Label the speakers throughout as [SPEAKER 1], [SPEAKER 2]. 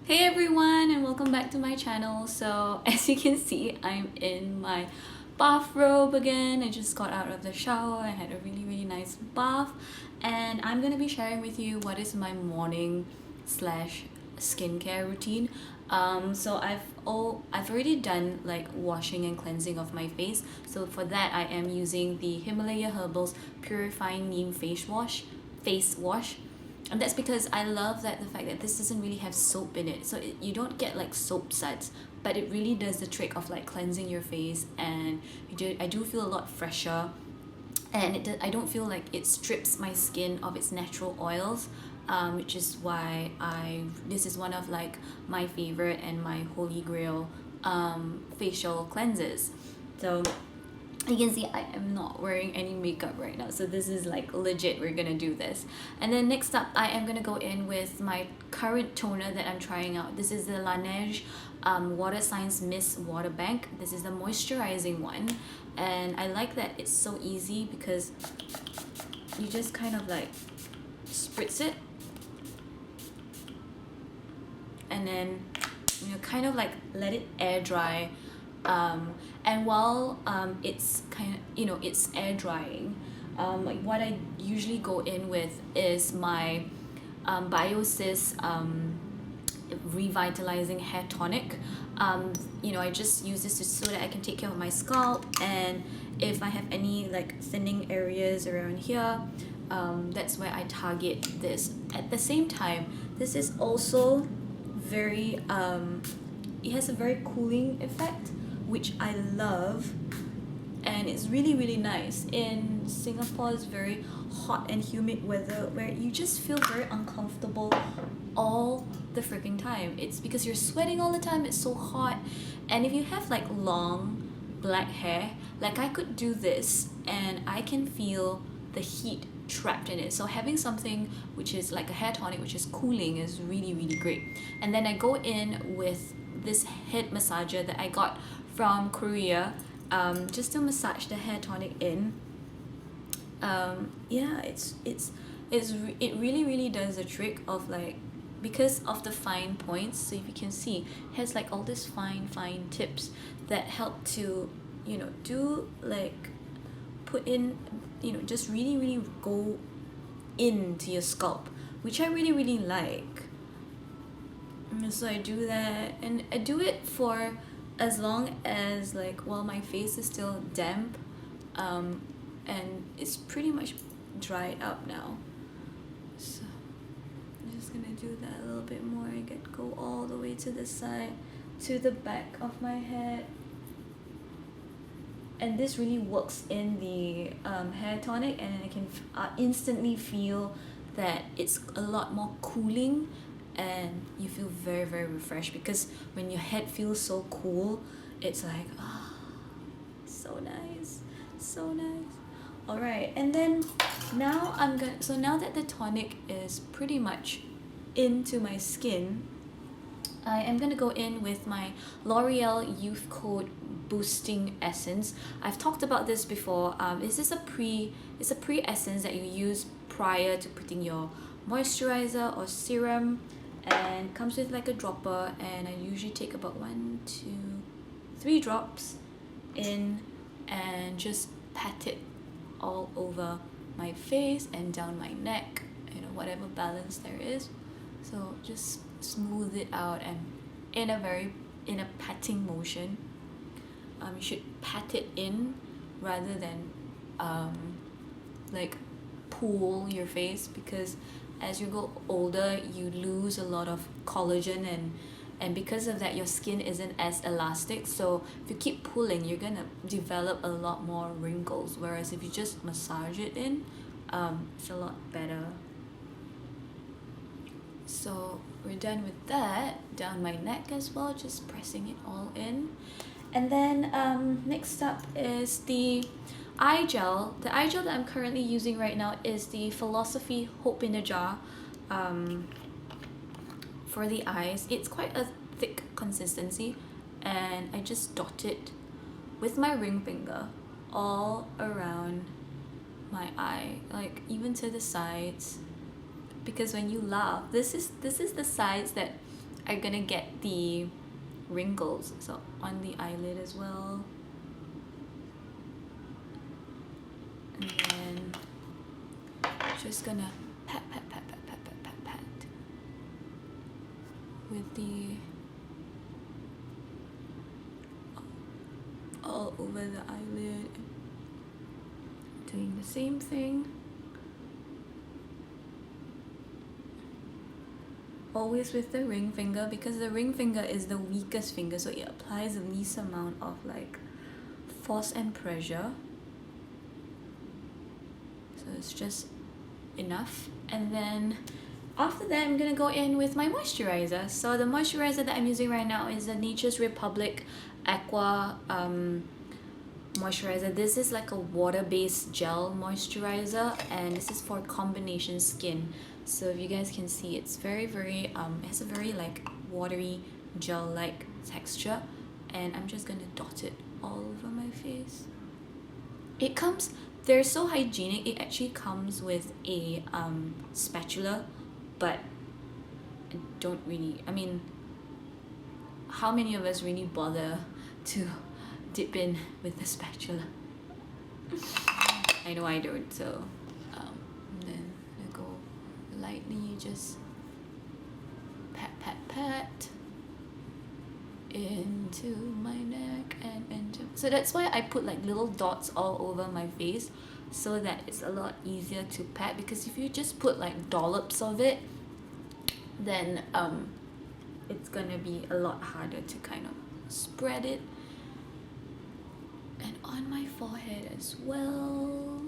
[SPEAKER 1] Hey everyone, and welcome back to my channel. So as you can see, I'm in my bathrobe again. I just got out of the shower. I had a really nice bath, and I'm gonna be sharing with you what is my morning slash skincare routine. So I've already done like washing and cleansing of my face. So for that, I am using the Himalaya Herbals Purifying Neem face wash. And that's because I love that the fact that this doesn't really have soap in it, so you don't get like soap suds, but it really does the trick of like cleansing your face, and I do feel a lot fresher, and I don't feel like it strips my skin of its natural oils, which is why this is one of like my favorite and my holy grail facial cleansers. So you can see I am not wearing any makeup right now, so this is like legit, we're gonna do this. And then next up, I am gonna go in with my current toner that I'm trying out. This is the Laneige Water Signs Mist Water Bank. This is the moisturizing one, and I like that it's so easy because you just kind of like spritz it, and then kind of like let it air dry. And while it's kind of it's air drying, like what I usually go in with is my Biosis revitalizing hair tonic. I just use this so that I can take care of my scalp, and if I have any like thinning areas around here, that's where I target this. At the same time, this is also very it has a very cooling effect, which I love, and it's really nice in Singapore's very hot and humid weather, where you just feel very uncomfortable all the freaking time. It's because you're sweating all the time, it's so hot. And if you have like long black hair, like I could do this and I can feel the heat trapped in it. So having something which is like a hair tonic which is cooling is really great. And then I go in with this head massager that I got from Korea, just to massage the hair tonic in. It really does the trick of like, because of the fine points. So if you can see, it has like all these fine tips that help to do like put in, just really go into your scalp, which I really like. And so I do that, and I do it for as long as like while my face is still damp, and it's pretty much dried up now. So I'm just gonna do that a little bit more. Go all the way to the side, to the back of my head, and this really works in the hair tonic, and I can instantly feel that it's a lot more cooling, and you feel very refreshed, because when your head feels so cool, it's like so nice. All right, and then now now that the tonic is pretty much into my skin, I am gonna go in with my L'Oreal Youth Code Boosting Essence. I've talked about this before. It's a pre-essence that you use prior to putting your moisturizer or serum, and comes with like a dropper, and I usually take about 1, 2, 3 drops in, and just pat it all over my face and down my neck, whatever balance there is. So just smooth it out, and in a patting motion. You should pat it in rather than like pull your face, because as you go older you lose a lot of collagen, and because of that your skin isn't as elastic. So if you keep pulling, you're gonna develop a lot more wrinkles, whereas if you just massage it in, it's a lot better. So we're done with that. Down my neck as well, just pressing it all in. And then next up is the eye gel. The eye gel that I'm currently using right now is the Philosophy Hope in a Jar for the eyes. It's quite a thick consistency, and I just dot it with my ring finger all around my eye, like even to the sides, because when you laugh, this is the sides that are gonna get the wrinkles. So on the eyelid as well. And then just gonna pat with the all over the eyelid. Doing the same thing. Always with the ring finger, because the ring finger is the weakest finger, so it applies the least amount of like force and pressure. So it's just enough. And then after that, I'm gonna go in with my moisturizer. So the moisturizer that I'm using right now is the Nature's Republic Aqua moisturizer. This is like a water-based gel moisturizer, and this is for combination skin. So if you guys can see, it's very it has a very like watery gel-like texture, and I'm just gonna dot it all over my face. It comes, they're so hygienic. It actually comes with a spatula, but I don't really, I mean, how many of us really bother to dip in with the spatula? I know I don't. So then I go lightly, just pat into my neck and into, so that's why I put like little dots all over my face, so that it's a lot easier to pat, because if you just put like dollops of it, then it's gonna be a lot harder to kind of spread it. And on my forehead as well.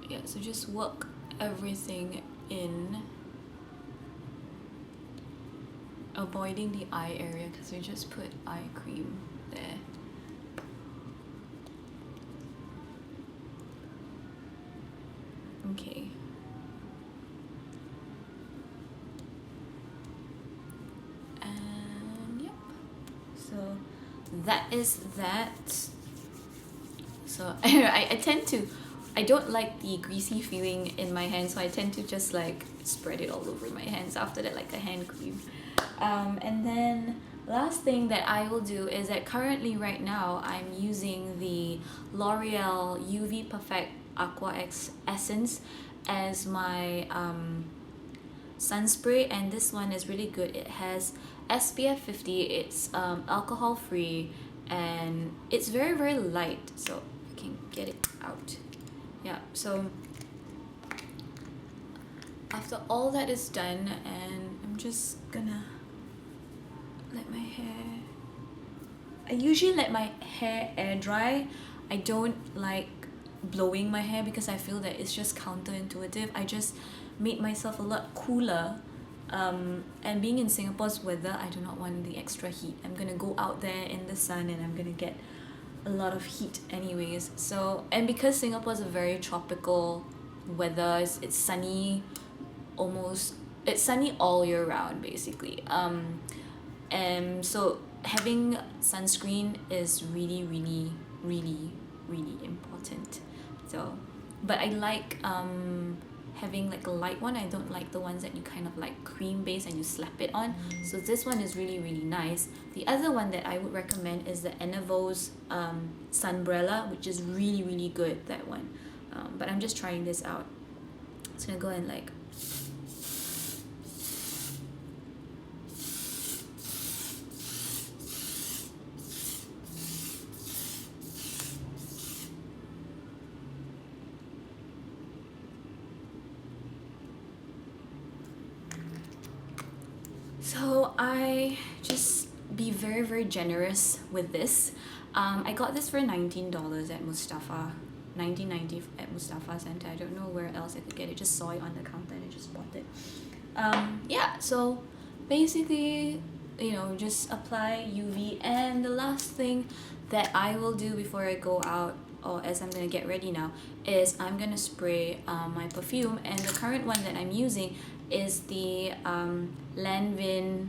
[SPEAKER 1] Yeah, so just work everything in, avoiding the eye area because we just put eye cream there. Okay. And yep. So that is that. So I tend to, I don't like the greasy feeling in my hands, so I tend to just like spread it all over my hands after that, like a hand cream. And then last thing that I will do is that currently right now I'm using the L'Oreal UV Perfect Aqua Essence as my sun spray, and this one is really good. It has SPF 50, it's alcohol free, and it's very light, so I can get it out. Yeah, so after all that is done, and I'm just gonna let my hair, I usually let my hair air dry. I don't like blowing my hair because I feel that it's just counterintuitive. I just made myself a lot cooler, and being in Singapore's weather, I do not want the extra heat. I'm gonna go out there in the sun and I'm gonna get a lot of heat anyways. So, and because Singapore's a very tropical weather, it's sunny it's sunny all year round basically, and so having sunscreen is really important. So, but I like having like a light one. I don't like the ones that you kind of like cream base and you slap it on. So this one is really nice. The other one that I would recommend is the Enervo's Sunbrella, which is really good, that one. But I'm just trying this out. It's gonna go and like, so I just be very generous with this. I got this for $19 at Mustafa, $19.90 at Mustafa Center. I don't know where else I could get it. Just saw it on the counter and I just bought it. Yeah, so basically, you know, just apply UV. And the last thing that I will do before I go out, or as I'm gonna get ready now, is I'm gonna spray my perfume. And the current one that I'm using is the Lanvin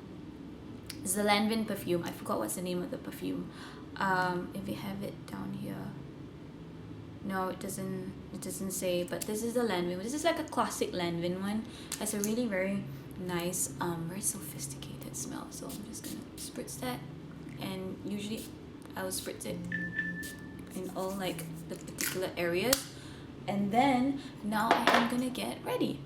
[SPEAKER 1] perfume. I forgot what's the name of the perfume. If you have it down here. No, it doesn't. it doesn't say, but this is the Lanvin. This is like a classic Lanvin one. Has a really very nice, very sophisticated smell. So I'm just gonna spritz that, and usually I'll spritz it in all like the particular areas, and then now I am gonna get ready.